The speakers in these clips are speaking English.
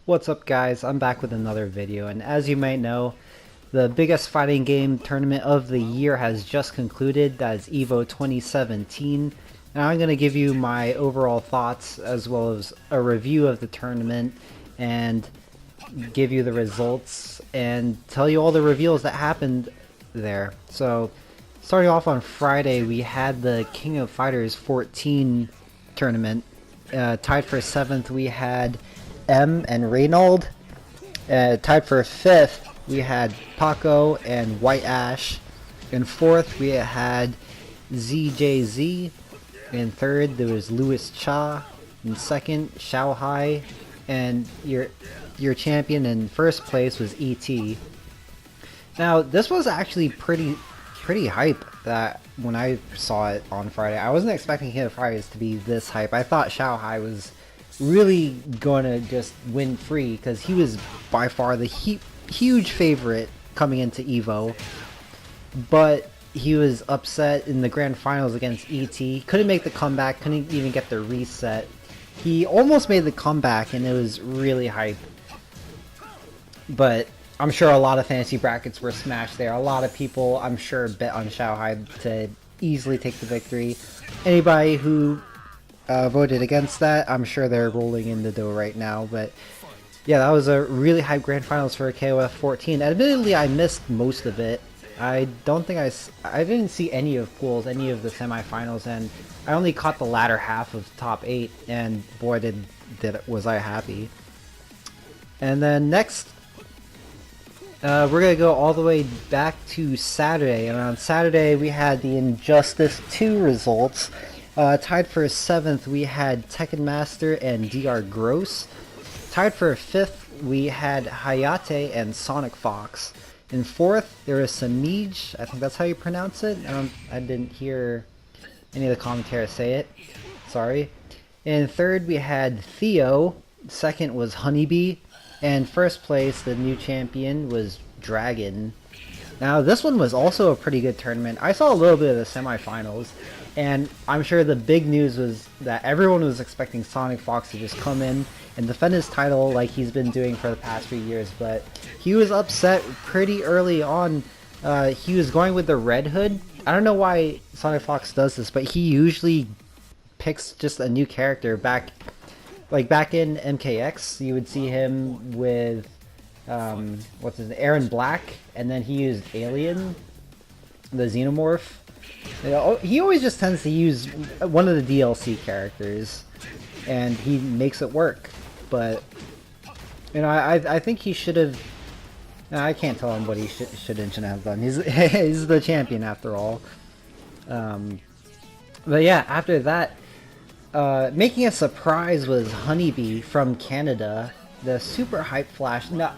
What's up guys, I'm back with another video, and as you might know, the biggest fighting game tournament of the year has just concluded. That is EVO 2017, and I'm going to give you my overall thoughts as well as a review of the tournament and give you the results and tell you all the reveals that happened there. So starting off on Friday, we had the King of Fighters 14 tournament. Tied for 7th we had M and Reynold. Tied for 5th we had Paco and White Ash. In 4th we had ZJZ. In 3rd there was Louis Cha. In 2nd Xiao Hai. And your champion in 1st place was ET. Now this was actually pretty hype that when I saw it on Friday. I wasn't expecting King of Fighters to be this hype. I thought Xiao Hai was really going to just win free because he was by far the huge favorite coming into EVO. But he was upset in the grand finals against ET. Couldn't make the comeback, couldn't even get the reset. He almost made the comeback and it was really hype. But I'm sure a lot of fantasy brackets were smashed there. A lot of people, I'm sure, bet on Xiao Hai to easily take the victory. Anybody who voted against that, I'm sure they're rolling in the dough right now. But yeah, that was a really hype grand finals for KOF 14. Admittedly, I missed most of it. I don't think I didn't see any of pools, any of the semifinals, and I only caught the latter half of top 8, and boy was I happy. And then next, we're going to go all the way back to Saturday, and on Saturday we had the Injustice 2 results. Tied for 7th we had Tekken Master and DR Gross. Tied for 5th we had Hayate and Sonic Fox. In 4th there was Samij, I think that's how you pronounce it. I didn't hear any of the commentators say it, sorry. In 3rd we had Theo. 2nd was Honeybee. And 1st place, the new champion, was Dragon. Now this one was also a pretty good tournament. I saw a little bit of the semifinals, and I'm sure the big news was that everyone was expecting Sonic Fox to just come in and defend his title like he's been doing for the past few years, but he was upset pretty early on. He was going with the Red Hood. I don't know why Sonic Fox does this, but he usually picks just a new character. Back in MKX, you would see him with what's his name, Aaron Black, and then he used Alien, the Xenomorph. You know, he always just tends to use one of the DLC characters, and he makes it work. But you know, I think he should have. I can't tell him what he should and shouldn't have done. He's the champion after all. But yeah, after that, making a surprise was Honeybee from Canada, the super hype flash. Now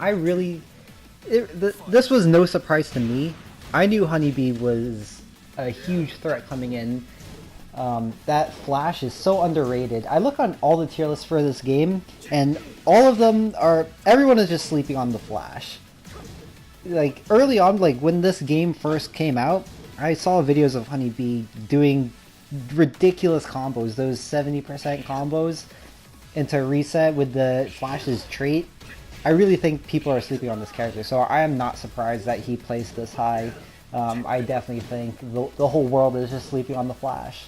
this was no surprise to me. I knew Honeybee was a huge threat coming in. That flash is so underrated. I look on all the tier lists for this game, and all of them everyone is just sleeping on the flash. Like early on, like when this game first came out, I saw videos of Honeybee doing ridiculous combos, those 70% combos into reset with the Flash's trait. I really think people are sleeping on this character, so I am not surprised that he placed this high. I definitely think the whole world is just sleeping on the Flash.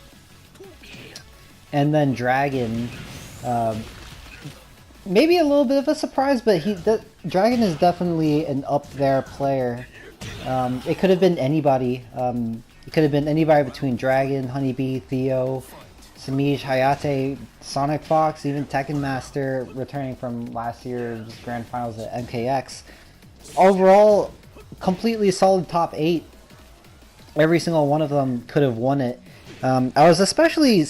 And then Dragon, maybe a little bit of a surprise, but Dragon is definitely an up there player. It could have been anybody. It could have been anybody between Dragon, Honeybee, Theo, Samij, Hayate, Sonic Fox, even Tekken Master returning from last year's Grand Finals at MKX. Overall, completely solid top 8. Every single one of them could have won it. I was especially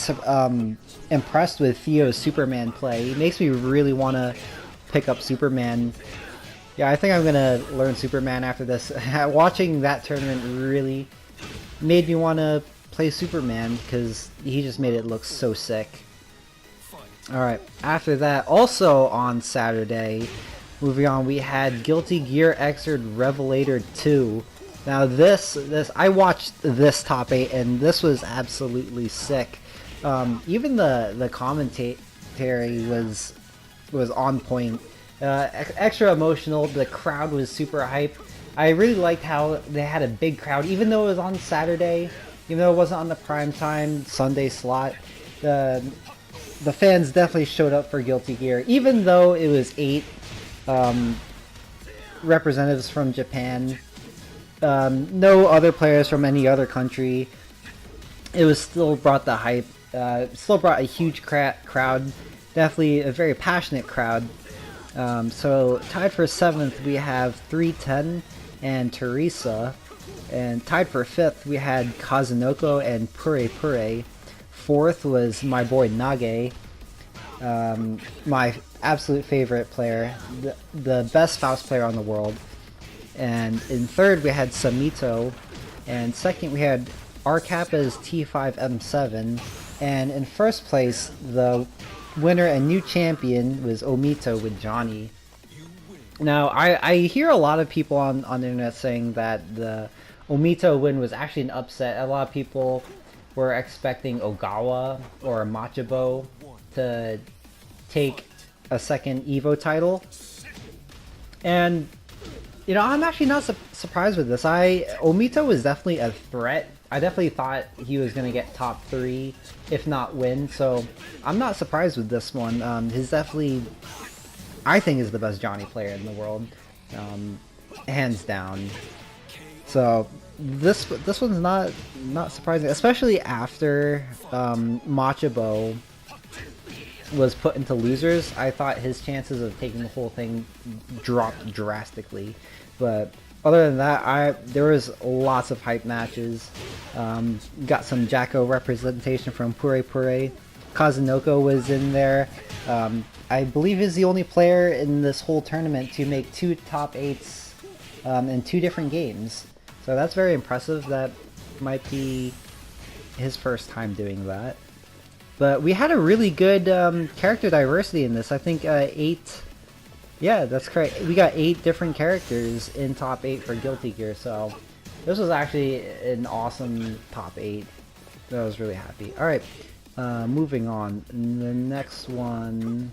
impressed with Theo's Superman play. It makes me really want to pick up Superman. Yeah, I think I'm going to learn Superman after this. Watching that tournament really made me want to play Superman because he just made it look so sick. Alright, after that, also on Saturday, moving on, we had Guilty Gear Xrd Revelator 2. Now I watched this top 8 and this was absolutely sick. Even the commentary was on point. Extra emotional. The crowd was super hype. I really liked how they had a big crowd, even though it was on Saturday, even though it wasn't on the prime time Sunday slot. The fans definitely showed up for Guilty Gear, even though it was 8 representatives from Japan. No other players from any other country. It was still brought the hype. Still brought a huge crowd. Definitely a very passionate crowd. So tied for 7th we have 310 and Teresa. And tied for 5th we had Kazunoko and Pure Pure. 4th was my boy Nage. My absolute favorite player. The best Faust player on the world. And in 3rd we had Samito. And 2nd we had Arcappa's T5M7. And in 1st place, the winner and new champion was Omito with Johnny. Now, I hear a lot of people on the internet saying that the Omito win was actually an upset. A lot of people were expecting Ogawa or Machabo to take a second EVO title. And, you know, I'm actually not surprised with this. Omito was definitely a threat. I definitely thought he was going to get top 3, if not win, so I'm not surprised with this one. He's definitely, I think, is the best Johnny player in the world, hands down. So this one's not surprising, especially after Machabo was put into losers. I thought his chances of taking the whole thing dropped drastically, but other than that, there was lots of hype matches. Got some Jacko representation from Pure Pure. Kazunoko was in there. I believe he's the only player in this whole tournament to make 2 top 8s in 2 different games. So that's very impressive. That might be his first time doing that. But we had a really good character diversity in this. I think 8... Yeah, that's correct. We got 8 different characters in top 8 for Guilty Gear, so this was actually an awesome top 8. I was really happy. Alright, moving on. The next one,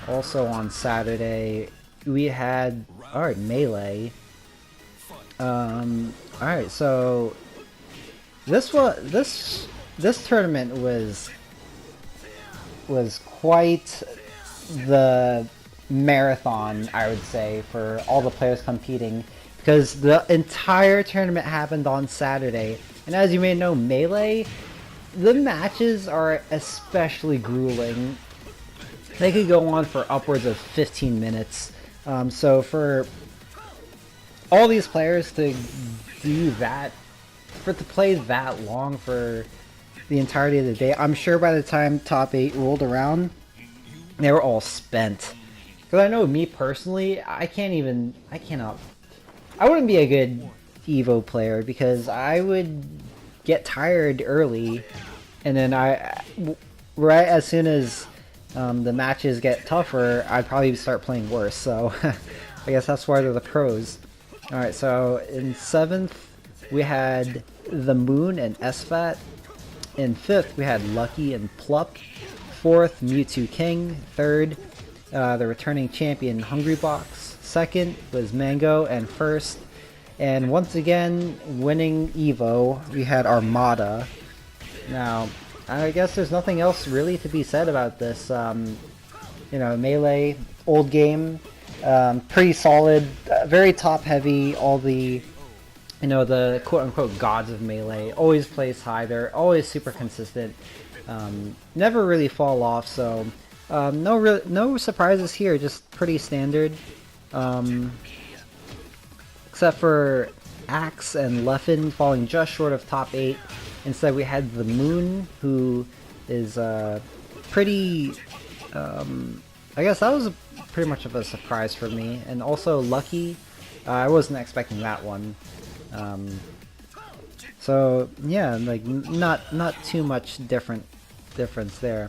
also on Saturday, we had, alright, Melee. Alright, so this tournament was quite the marathon, I would say, for all the players competing, because the entire tournament happened on Saturday. And as you may know, Melee, the matches are especially grueling. They could go on for upwards of 15 minutes. So for all these players to do that, to play that long for the entirety of the day, I'm sure by the time top 8 rolled around, they were all spent. Because I know me personally, I wouldn't be a good EVO player because I would get tired early, and then right as soon as the matches get tougher, I'd probably start playing worse. So I guess that's why they're the pros. Alright, so in 7th we had the Moon and SFAT. In 5th we had Lucky and Plup. 4th, Mewtwo King. 3rd, the returning champion Hungrybox. 2nd was Mango, and 1st, and once again winning EVO, we had Armada. Now, I guess there's nothing else really to be said about this. You know, Melee, old game, pretty solid, very top heavy. All the, you know, the quote-unquote gods of Melee always plays high. They're always super consistent, never really fall off. So no surprises here, just pretty standard. Except for Axe and Leffen falling just short of top 8. Instead we had the Moon, who is pretty, I guess that was pretty much of a surprise for me. And also Lucky, I wasn't expecting that one. So yeah, like not too much difference there.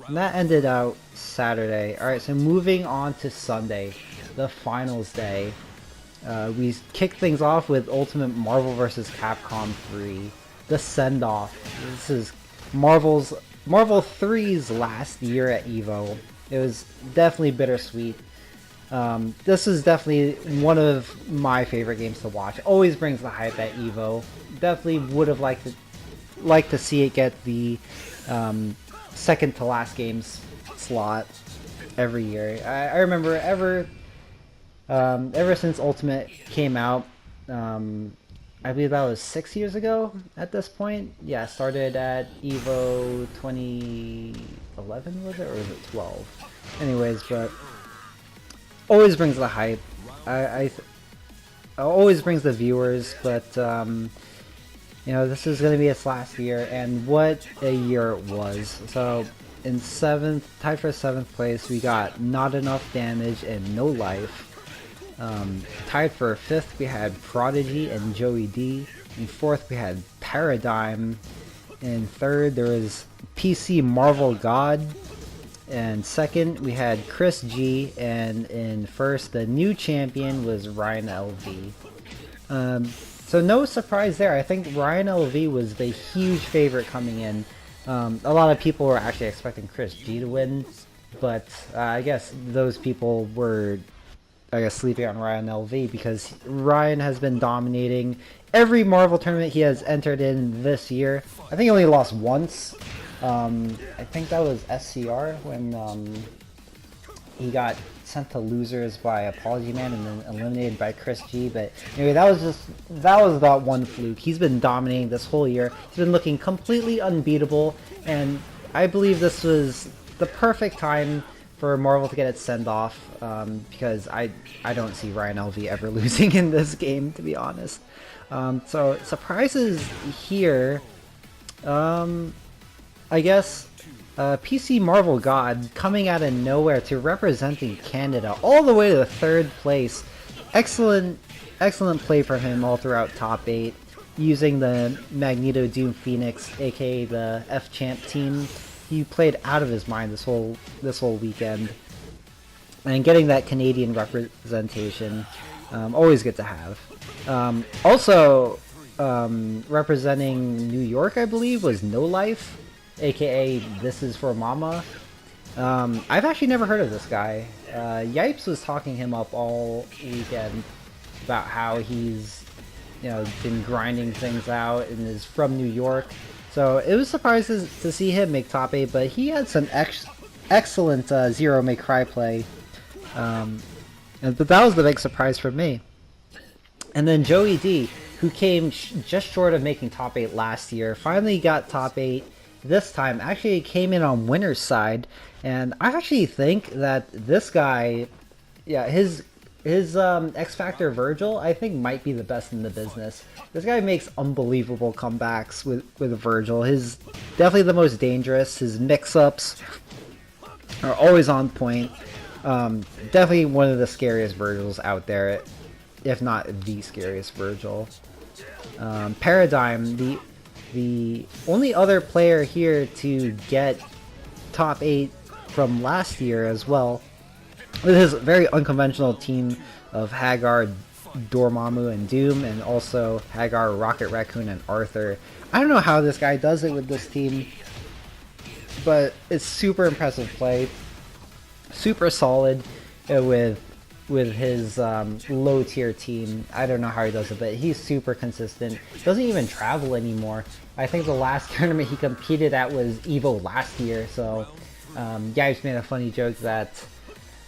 And that ended out Saturday. Alright, so moving on to Sunday, the finals day. We kicked things off with Ultimate Marvel vs. Capcom 3. The send-off. This is Marvel 3's last year at EVO. It was definitely bittersweet. This is definitely one of my favorite games to watch. Always brings the hype at EVO. Definitely would have liked to see it get the second to last games slot every year. I remember ever since Ultimate came out, I believe that was 6 years ago at this point. Yeah, started at EVO 2011, was it, or was it 12? Anyways, but always brings the hype. I always brings the viewers, but you know, this is going to be its last year, and what a year it was. So in tied for 7th place, we got Not Enough Damage and No Life. Tied for 5th, we had Prodigy and Joey D. In 4th, we had Paradigm. In 3rd, there was PC Marvel God. And 2nd, we had Chris G. And in 1st, the new champion was Ryan LV. So no surprise there. I think Ryan LV was the huge favorite coming in. A lot of people were actually expecting Chris G to win, but I guess those people were sleeping on Ryan LV because Ryan has been dominating every Marvel tournament he has entered in this year. I think he only lost once. I think that was SCR when he got sent to losers by Apology Man and then eliminated by Chris G. But anyway, that was that one fluke. He's been dominating this whole year. He's been looking completely unbeatable, and I believe this was the perfect time for Marvel to get its send-off, because I don't see Ryan LV ever losing in this game, to be honest. So surprises here, I guess PC Marvel God coming out of nowhere to representing Canada all the way to 3rd place. Excellent play from him all throughout top 8, using the Magneto Doom Phoenix, aka the F-Champ team. He played out of his mind this whole weekend, and getting that Canadian representation, always good to have. Also, representing New York, I believe, was No Life, aka This Is For Mama. I've actually never heard of this guy. Yipes was talking him up all weekend about how he's, you know, been grinding things out and is from New York. So it was surprising to see him make top 8, but he had some excellent Zero May Cry play. But that was the big surprise for me. And then Joey D, who came just short of making top 8 last year, finally got top 8 this time. Actually came in on winner's side, and I actually think that this guy, yeah, his X Factor Virgil, I think might be the best in the business. This guy makes unbelievable comebacks with Virgil. His definitely the most dangerous. His mix-ups are always on point. Definitely one of the scariest Virgils out there, if not the scariest Virgil. Paradigm, the only other player here to get top 8 from last year as well, with his very unconventional team of Hagar, Dormammu, and Doom, and also Hagar, Rocket Raccoon, and Arthur. I don't know how this guy does it with this team, but it's super impressive play. Super solid with his low tier team. I don't know how he does it, but he's super consistent. Doesn't even travel anymore. I think the last tournament he competed at was EVO last year, so yeah, I just made a funny joke that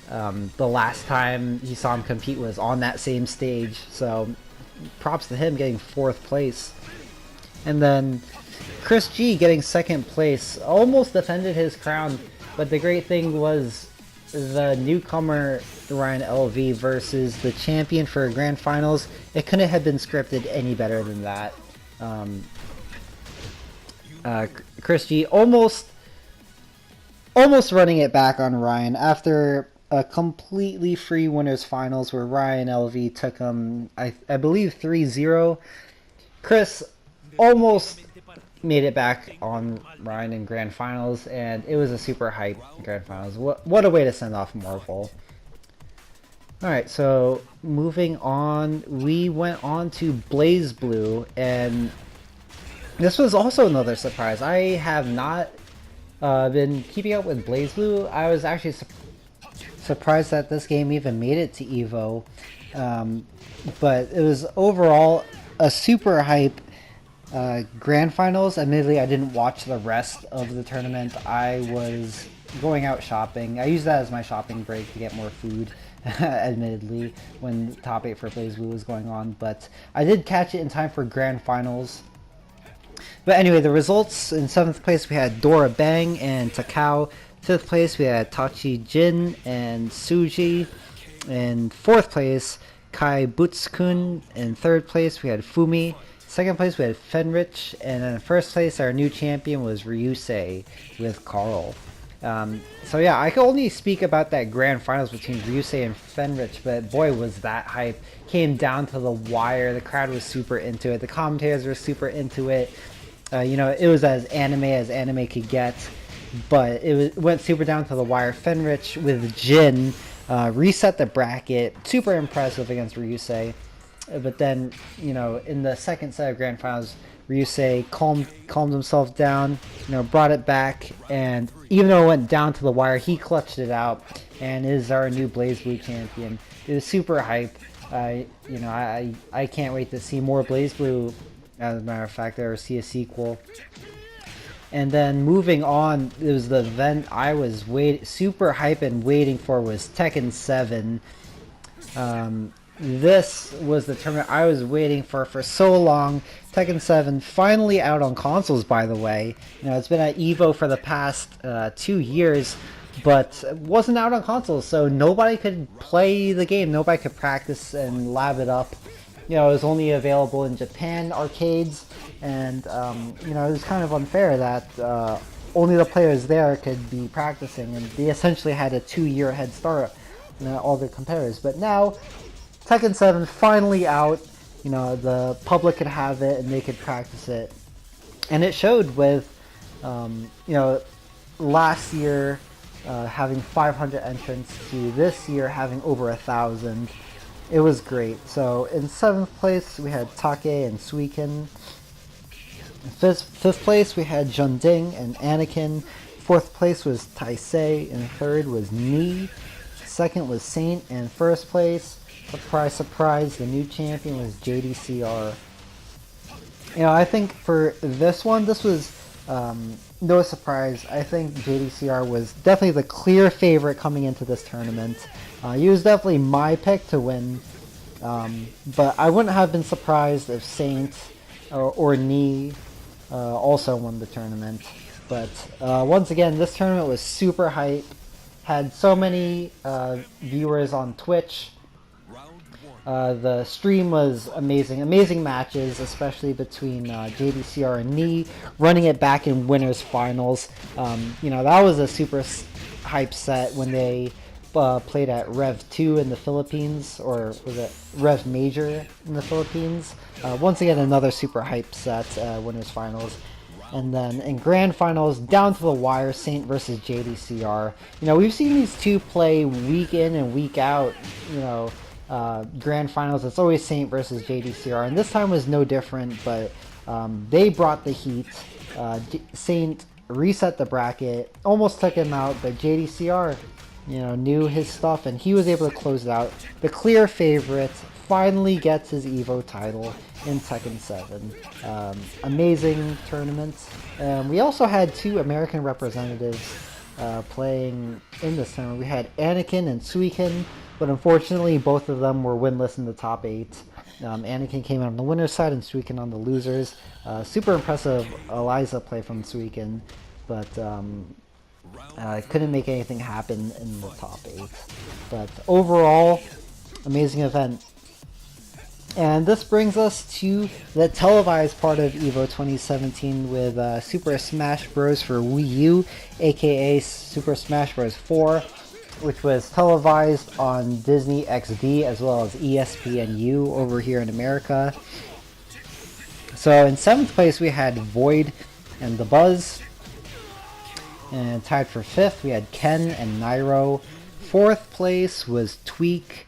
the last time he saw him compete was on that same stage, so props to him getting 4th place. And then Chris G getting 2nd place, almost defended his crown, but the great thing was the newcomer Ryan LV versus the champion for grand finals. It couldn't have been scripted any better than that. Chris G almost running it back on Ryan after a completely free winners finals where Ryan LV took him, I believe 3-0. Chris almost made it back on Ryan in grand finals, and it was a super hype grand finals. What a way to send off Marvel. Alright, so moving on, we went on to Blaze Blue, and this was also another surprise. I have not been keeping up with Blaze Blue. I was actually surprised that this game even made it to EVO. But it was overall a super hype grand finals. Admittedly, I didn't watch the rest of the tournament. I was going out shopping. I used that as my shopping break to get more food, admittedly, when top 8 for BlazBlue was going on. But I did catch it in time for grand finals. But anyway, the results: in 7th place we had Dora Bang and Takao. 5th place we had Tachi Jin and Suji. In 4th place, Kai Butsukun. In 3rd place we had Fumi. 2nd place we had Fenrich. And in 1st place our new champion was Ryusei with Carl. So yeah, I can only speak about that grand finals between Ryusei and Fenrich, but boy was that hype. Came down to the wire. The crowd was super into it. The commentators were super into it. You know, it was as anime could get, but it went super down to the wire. Fenrich with Jin reset the bracket. Super impressive against Ryusei. But then, you know, in the second set of grand finals, Ryusei calmed himself down, you know, brought it back, and even though it went down to the wire, he clutched it out and is our new BlazBlue champion. It was super hype. You know, I can't wait to see more BlazBlue, as a matter of fact, or see a sequel. And then moving on, it was the event I was super hype and waiting for was Tekken 7. This was the tournament I was waiting for so long. Tekken 7 finally out on consoles, by the way. You know, it's been at EVO for the past 2 years, but it wasn't out on consoles, so nobody could play the game. Nobody could practice and lab it up. You know, it was only available in Japan arcades, and you know, it was kind of unfair that only the players there could be practicing, and they essentially had a 2-year head start on all their competitors. But now, Tekken 7 finally out. You know, the public could have it and they could practice it, and it showed with you know, last year having 500 entrants to this year having over 1,000. It was great. So in 7th place we had Take and Suiken. In 5th place we had Junding and Anakin. 4th place was Taisei, and 3rd was Ni. 2nd was Saint, and 1st place, surprise surprise, the new champion was JDCR. You know, I think for this one, this was no surprise. I think JDCR was definitely the clear favorite coming into this tournament. He was definitely my pick to win, but I wouldn't have been surprised if Saint or Ni also won the tournament. But once again, this tournament was super hype. Had so many viewers on Twitch. The stream was amazing. Amazing matches, especially between JDCR and Ni, running it back in winners finals. You know, that was a super hype set when they played at Rev 2 in the Philippines, or was it Rev Major in the Philippines? Once again, another super hype set, winners finals. And then in grand finals, down to the wire, Saint versus JDCR. You know, we've seen these two play week in and week out. You know, grand finals, it's always Saint versus JDCR, and this time was no different. But they brought the heat. Saint reset the bracket, almost took him out, but JDCR, you know, knew his stuff, and he was able to close it out. The clear favorite finally gets his EVO title in Tekken 7. Amazing tournament. We also had 2 American representatives playing in this tournament. We had Anakin and Suiken, but unfortunately both of them were winless in the top 8. Anakin came out on the winner's side and Suiken on the losers. Super impressive Eliza play from Suiken, but couldn't make anything happen in the top 8. But overall, amazing event. And this brings us to the televised part of EVO 2017 with Super Smash Bros. For Wii U, aka Super Smash Bros. 4, which was televised on Disney XD as well as ESPNU over here in America. So in 7th place we had Void and The Buzz. And tied for 5th we had Ken and Nairo. 4th place was Tweak.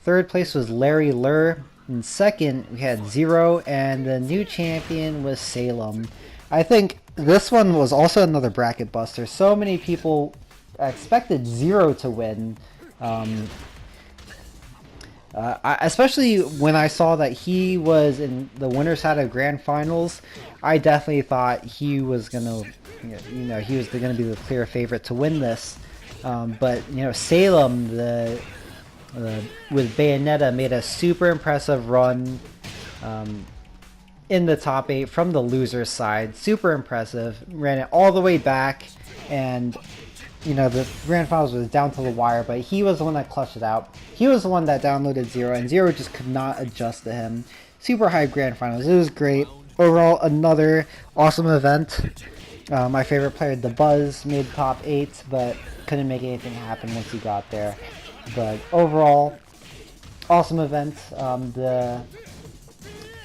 3rd place was Larry Lur. In 2nd, we had Zero, and the new champion was Salem. I think this one was also another bracket buster. So many people expected Zero to win, Especially when I saw that he was in the winner's side of grand finals, I definitely thought he was gonna, he was gonna be the clear favorite to win this. But Salem, with Bayonetta, made a super impressive run in the top 8 from the loser's side. Super impressive. Ran it all the way back, and the grand finals was down to the wire, but he was the one that clutched it out. He was the one that downloaded Zero, and Zero just could not adjust to him. Super high grand finals. It was great. Overall, another awesome event. My favorite player, The Buzz, made top 8, but couldn't make anything happen once he got there. But overall, awesome event. The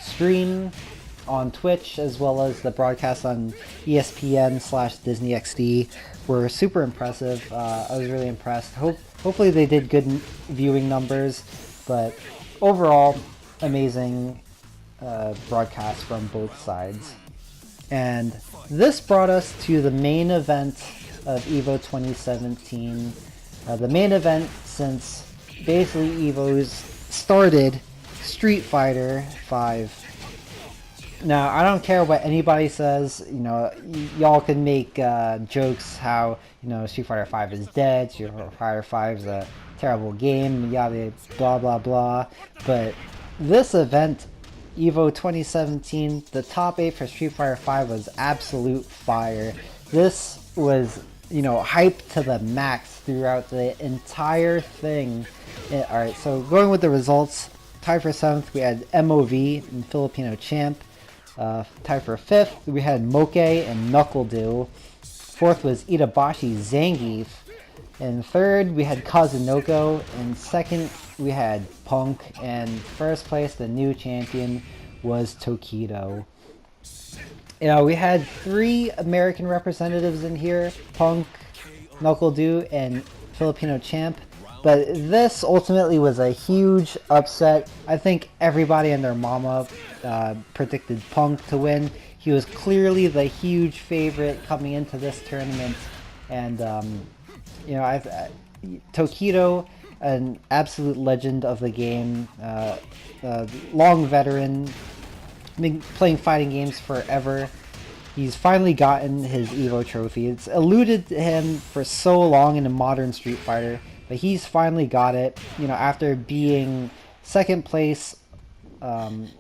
stream on Twitch as well as the broadcast on ESPN/Disney XD were super impressive. I was really impressed. Hopefully they did good viewing numbers, but overall, amazing broadcast from both sides. And this brought us to the main event of EVO 2017. The main event since basically EVO's started, Street Fighter 5. Now, I don't care what anybody says, y'all can make jokes how, Street Fighter 5 is dead, Street Fighter 5 is a terrible game, yada, blah, blah, blah. But this event, EVO 2017, the top 8 for Street Fighter 5 was absolute fire. This was, hyped to the max throughout the entire thing. Alright, so going with the results, tied for 7th, we had MOV and Filipino Champ. Tied for 5th, we had Moke and Knuckle-Do. 4th was Itabashi Zangief. And 3rd, we had Kazunoko. And 2nd, we had Punk. And 1st place, the new champion, was Tokido. We had 3 American representatives in here, Punk, Knuckle-Do, and Filipino Champ. But this ultimately was a huge upset. I think everybody and their mama predicted Punk to win. He was clearly the huge favorite coming into this tournament. And, Tokido, an absolute legend of the game, long veteran, been playing fighting games forever. He's finally gotten his EVO trophy. It's eluded him for so long in a modern Street Fighter, but he's finally got it. After being 2nd place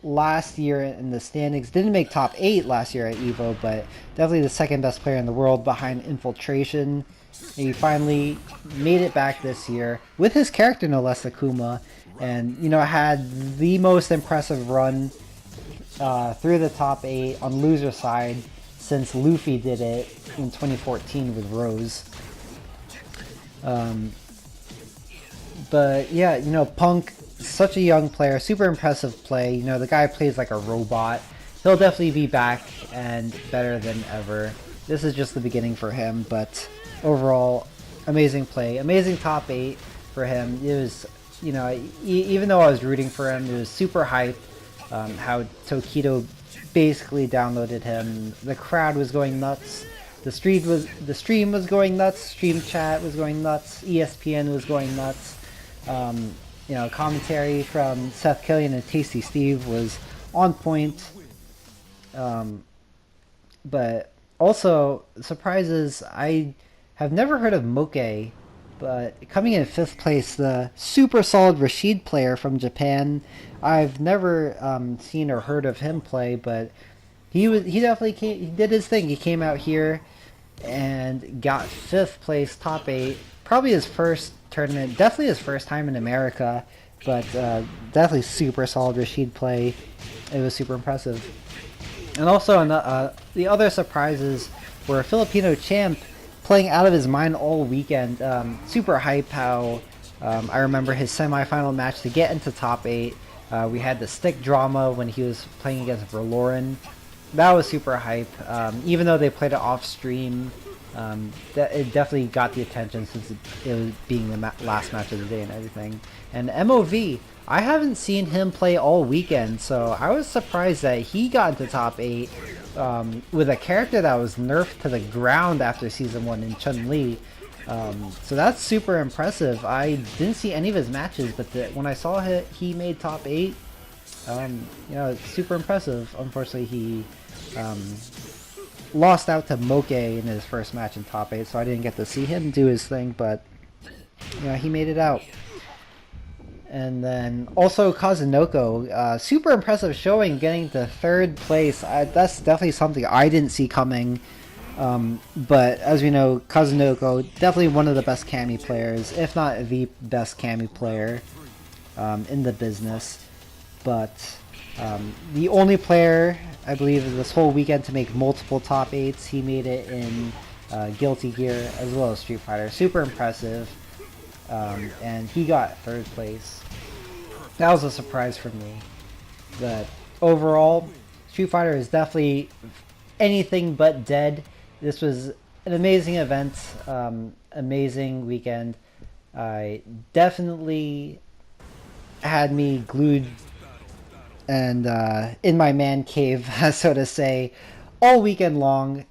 last year in the standings. Didn't make top 8 last year at EVO, but definitely the 2nd best player in the world behind Infiltration. He finally made it back this year with his character, no less, Akuma, and had the most impressive run through the top 8 on loser side since Luffy did it in 2014 with Rose. But yeah, Punk, such a young player, super impressive play. The guy plays like a robot. He'll definitely be back and better than ever. This is just the beginning for him, but overall, amazing play, amazing top 8 for him. It was, even though I was rooting for him, it was super hype. How Tokido basically downloaded him. The crowd was going nuts. The stream was going nuts. Stream chat was going nuts. ESPN was going nuts. Commentary from Seth Killian and Tasty Steve was on point. But also, surprises, I have never heard of Moke, but coming in 5th place, the super solid Rashid player from Japan. I've never seen or heard of him play, but he did his thing. He came out here and got 5th place, top 8. Probably his first tournament, definitely his first time in America, but definitely super solid Rashid play. It was super impressive. And also the other surprises were Filipino Champ playing out of his mind all weekend. Super hype how I remember his semifinal match to get into top 8. We had the stick drama when he was playing against Verloren. That was super hype. Even though they played it off stream, it definitely got the attention since it was being the last match of the day and everything. And MOV, I haven't seen him play all weekend, so I was surprised that he got into top 8 with a character that was nerfed to the ground after Season 1 in Chun-Li. So that's super impressive. I didn't see any of his matches, but when I saw he made top 8, you know, it's super impressive. Unfortunately, he lost out to Moke in his first match in top 8, so I didn't get to see him do his thing, but you know, he made it out. And then also Kazunoko, super impressive showing, getting to 3rd place. That's definitely something I didn't see coming. But as we know, Kazunoko, definitely one of the best Kami players, if not the best Kami player in the business. But the only player, I believe, this whole weekend to make multiple top 8s. He made it in Guilty Gear as well as Street Fighter. Super impressive. And he got 3rd place. That was a surprise for me. But overall, Street Fighter is definitely anything but dead. This was an amazing event, amazing weekend. I definitely had me glued and in my man cave, so to say, all weekend long.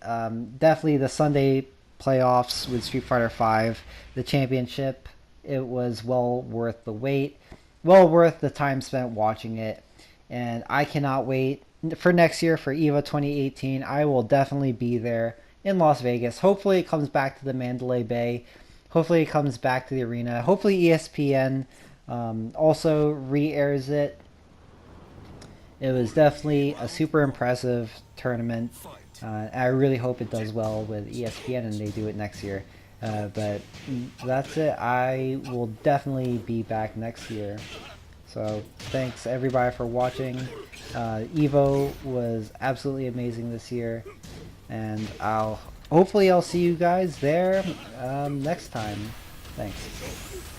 Definitely the Sunday playoffs with Street Fighter V, the championship. It was well worth the wait, well worth the time spent watching it, and I cannot wait for next year for EVO 2018. I will definitely be there in Las Vegas. Hopefully it comes back to the Mandalay Bay. Hopefully it comes back to the arena. Hopefully ESPN also re-airs it. It was definitely a super impressive tournament. I really hope it does well with ESPN and they do it next year. But that's it. I will definitely be back next year. So thanks everybody for watching. EVO was absolutely amazing this year. And hopefully I'll see you guys there next time. Thanks.